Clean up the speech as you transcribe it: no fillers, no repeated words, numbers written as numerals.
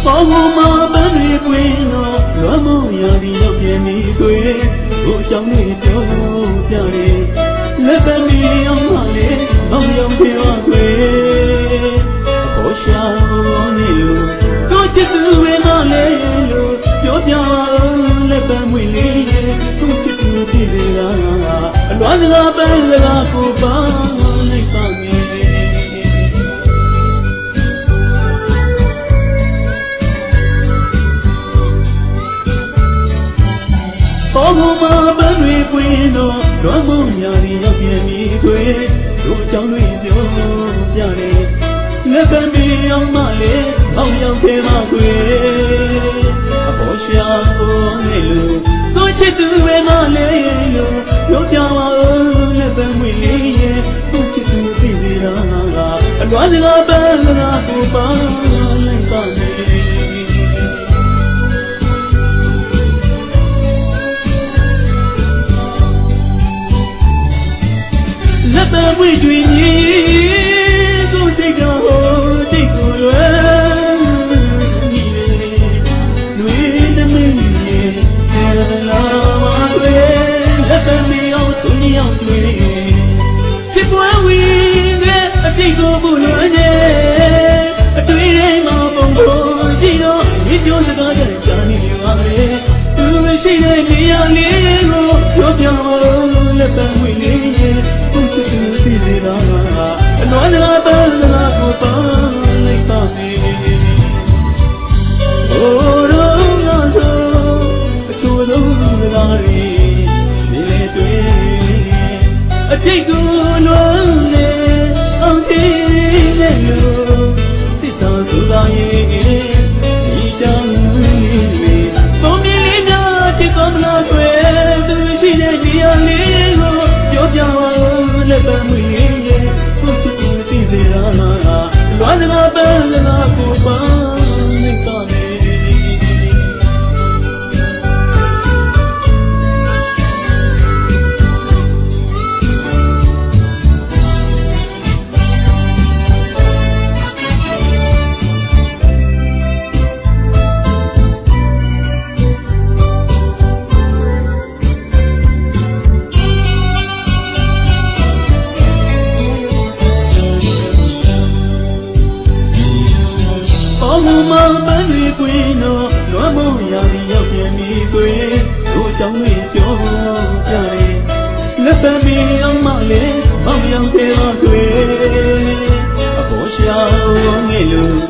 ဘောမှာပန်းတွေပွင့်တော့လွမ်းမောင်ရာဒီရောက်ပြန်ပြီကွယ်ကိုအကြောင်းလေးပြောပြတယ်လက်ပတ်မီအောင်မလေးအောင်ရောက်ပြန်ပါကွယ်အပေါ်ရှာနေလို့ကိုချစ်သူဝေမလေးလို့ပြောပြလက်ပတ်မွေလေးရဲ့ကိုချစ်သူပြည်စေတာအလွမ်းစကားပန်းစကားကိုပါလိုက်ပါမယ်ဘောမှာပန်းတွေပွင့်တော့လွမ်းမောင်ညာရီရောက်ပြန်ပြီကွယ်တို့ကြောင့်တွေပြောပြတယ်လက်ပံမီအောင်မလေးအောင်ရောက်သေးပါကွယ်အပေါ်ရှာပေါ်နေလို့ကိုချစ်သူပဲမလေးလို့ပြောပြပါဦးလက်ပံမွေလေးရဲ့ကိုချစ်သူသိနေတာကအလွမ်းစကားပန်းစကားကိုပါလိုက်ပါမယ်လက်ပံမွေတွင်ကြီးကိုစိတ်ကဟိုတိတ်ကိုလွယ်နေတယ်လွေးသမီးရဲ့လာမတွင်လက်ပံမီအောင်သူညောင်းတွင်ချစ်ပွဲဝီတဲ့အတိတ်ကိုဘူးလွယ်နေအတွေ့ထဲမှာပုံပေါ်ကြည့်တော့ဒီကျိုးစကားကြကြားနေပါလေသူမရှိတဲ့နေရာလေးကိုပြောပြပါလက်ပံမွေလေးရဲ့အလွမ်းစကားပန်းစကားကိုပါလိုက်ပါမယ်။အိုးတော့ငါဆိုအချို့သောစကားတွေနေလေတွေ့အထိတ်ကိုလွမ်းနေအောင်ကြည့်နေလို့သစ္စာဆိုတာရဲ့ဒီကြောင့်ပုံမြင်လေးများတိတ်ကောင်းလာွယ်သူရှိတဲ့ဒီအလေးကိုပြောပြပါလက်ပံမွေလွမ်းစကားပန်းစကားကိုပါလိုက်ပါမယ်မောင်ပန်းတွေပွင့်တော့လွမ်းမောင်ရာဒီရောက်ပြန်ပြီကွယ်တို့ကြောင့်တွေပြောပြတယ်လက်ပံမီအောင်မလေးအောင်ရောက်သေးပါကွယ်အပေါ်ရှာနေလို့